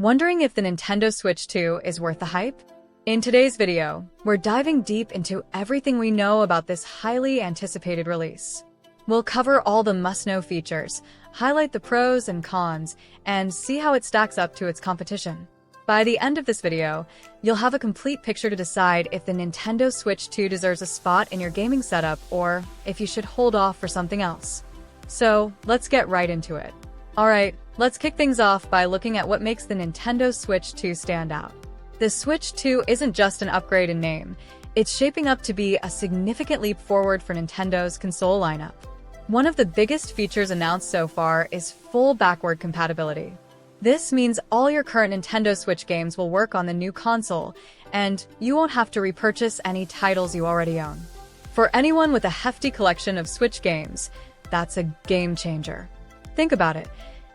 Wondering if the Nintendo Switch 2 is worth the hype? In today's video, we're diving deep into everything we know about this highly anticipated release. We'll cover all the must-know features, highlight the pros and cons, and see how it stacks up to its competition. By the end of this video, you'll have a complete picture to decide if the Nintendo Switch 2 deserves a spot in your gaming setup or if you should hold off for something else. So, let's get right into it. Alright, let's kick things off by looking at what makes the Nintendo Switch 2 stand out. The Switch 2 isn't just an upgrade in name, it's shaping up to be a significant leap forward for Nintendo's console lineup. One of the biggest features announced so far is full backward compatibility. This means all your current Nintendo Switch games will work on the new console, and you won't have to repurchase any titles you already own. For anyone with a hefty collection of Switch games, that's a game changer. Think about it.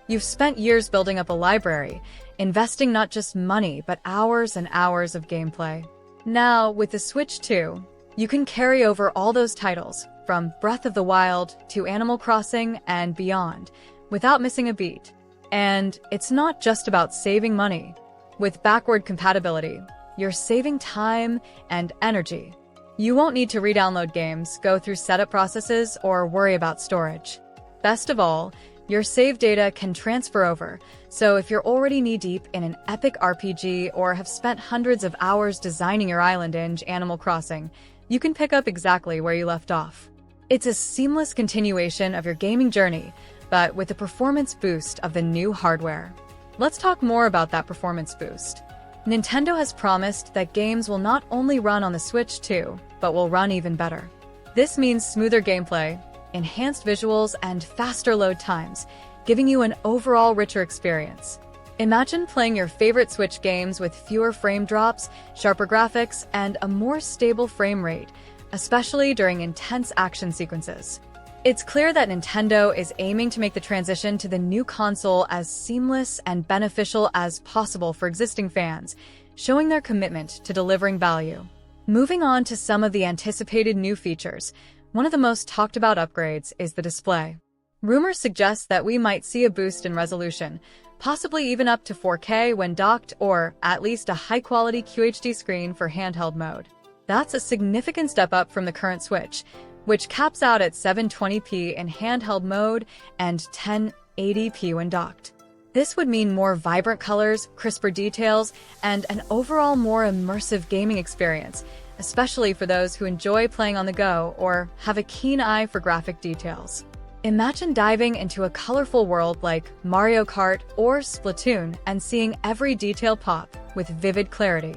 You've spent years building up a library, investing not just money, but hours and hours of gameplay. Now, with the Switch 2, you can carry over all those titles, from Breath of the Wild to Animal Crossing and beyond, without missing a beat. And it's not just about saving money. With backward compatibility, you're saving time and energy. You won't need to re-download games, go through setup processes, or worry about storage. Best of all, your save data can transfer over, so if you're already knee-deep in an epic RPG or have spent hundreds of hours designing your island in Animal Crossing, you can pick up exactly where you left off. It's a seamless continuation of your gaming journey, but with the performance boost of the new hardware. Let's talk more about that performance boost. Nintendo has promised that games will not only run on the Switch 2, but will run even better. This means smoother gameplay, enhanced visuals, and faster load times, giving you an overall richer experience. Imagine playing your favorite Switch games with fewer frame drops, sharper graphics, and a more stable frame rate, especially during intense action sequences. It's clear that Nintendo is aiming to make the transition to the new console as seamless and beneficial as possible for existing fans, showing their commitment to delivering value. Moving on to some of the anticipated new features, one of the most talked about upgrades is the display. Rumors suggest that we might see a boost in resolution, possibly even up to 4K when docked, or at least a high-quality QHD screen for handheld mode. That's a significant step up from the current Switch, which caps out at 720p in handheld mode and 1080p when docked. This would mean more vibrant colors, crisper details, and an overall more immersive gaming experience, especially for those who enjoy playing on the go or have a keen eye for graphic details. Imagine diving into a colorful world like Mario Kart or Splatoon and seeing every detail pop with vivid clarity.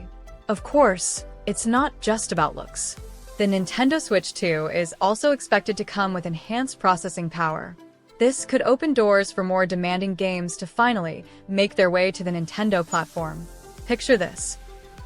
Of course, it's not just about looks. The Nintendo Switch 2 is also expected to come with enhanced processing power. This could open doors for more demanding games to finally make their way to the Nintendo platform. Picture this: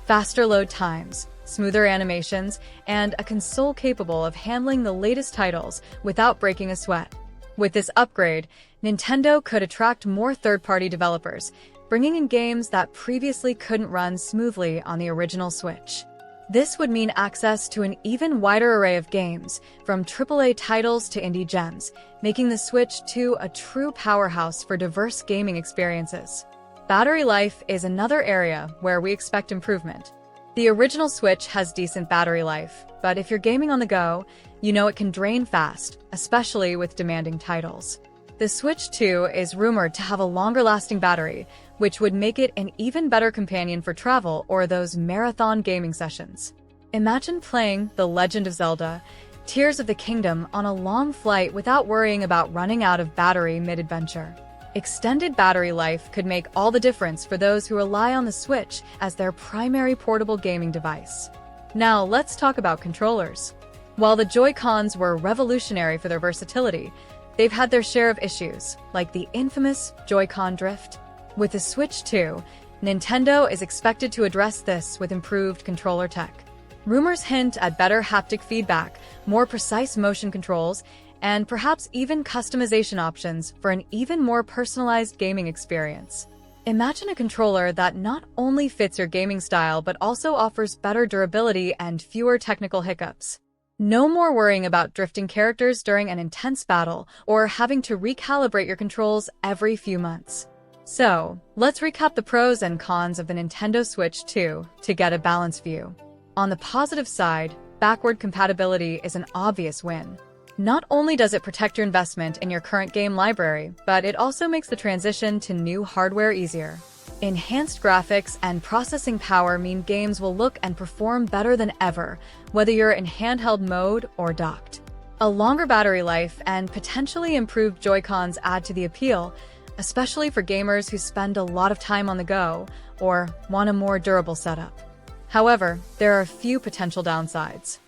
faster load times, smoother animations, and a console capable of handling the latest titles without breaking a sweat. With this upgrade, Nintendo could attract more third-party developers, bringing in games that previously couldn't run smoothly on the original Switch. This would mean access to an even wider array of games, from AAA titles to indie gems, making the Switch 2 a true powerhouse for diverse gaming experiences. Battery life is another area where we expect improvement. The original Switch has decent battery life, but if you're gaming on the go, you know it can drain fast, especially with demanding titles. The Switch 2 is rumored to have a longer-lasting battery, which would make it an even better companion for travel or those marathon gaming sessions. Imagine playing The Legend of Zelda: Tears of the Kingdom on a long flight without worrying about running out of battery mid-adventure. Extended battery life could make all the difference for those who rely on the Switch as their primary portable gaming device. Now, let's talk about controllers. While the Joy-Cons were revolutionary for their versatility, they've had their share of issues, like the infamous Joy-Con drift. With the Switch 2, Nintendo is expected to address this with improved controller tech. Rumors hint at better haptic feedback, more precise motion controls, and perhaps even customization options for an even more personalized gaming experience. Imagine a controller that not only fits your gaming style but also offers better durability and fewer technical hiccups. No more worrying about drifting characters during an intense battle or having to recalibrate your controls every few months. So, let's recap the pros and cons of the Nintendo Switch 2 to get a balanced view. On the positive side, backward compatibility is an obvious win. Not only does it protect your investment in your current game library, but it also makes the transition to new hardware easier. Enhanced graphics and processing power mean games will look and perform better than ever, whether you're in handheld mode or docked. A longer battery life and potentially improved Joy-Cons add to the appeal, especially for gamers who spend a lot of time on the go or want a more durable setup. However, there are a few potential downsides.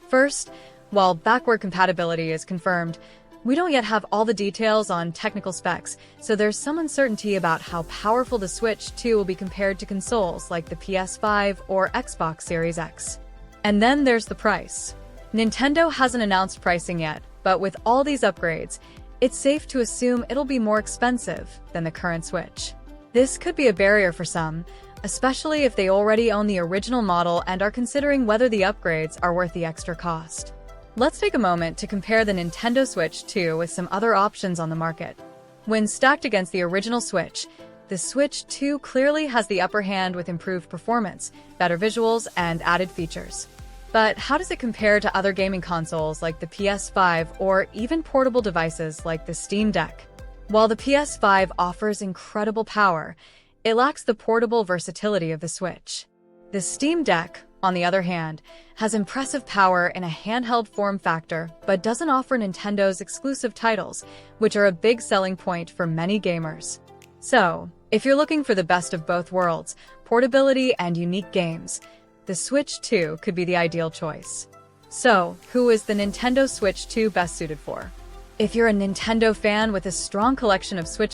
First, while backward compatibility is confirmed, we don't yet have all the details on technical specs, so there's some uncertainty about how powerful the Switch 2 will be compared to consoles like the PS5 or Xbox Series X. And then there's the price. Nintendo hasn't announced pricing yet, but with all these upgrades, it's safe to assume it'll be more expensive than the current Switch. This could be a barrier for some, especially if they already own the original model and are considering whether the upgrades are worth the extra cost. Let's take a moment to compare the Nintendo Switch 2 with some other options on the market. When stacked against the original Switch, the Switch 2 clearly has the upper hand with improved performance, better visuals, and added features. But how does it compare to other gaming consoles like the PS5 or even portable devices like the Steam Deck? While the PS5 offers incredible power, it lacks the portable versatility of the Switch. The Steam Deck, on the other hand, has impressive power in a handheld form factor, but doesn't offer Nintendo's exclusive titles, which are a big selling point for many gamers. So, if you're looking for the best of both worlds, portability and unique games, the Switch 2 could be the ideal choice. So, who is the Nintendo Switch 2 best suited for? If you're a Nintendo fan with a strong collection of Switch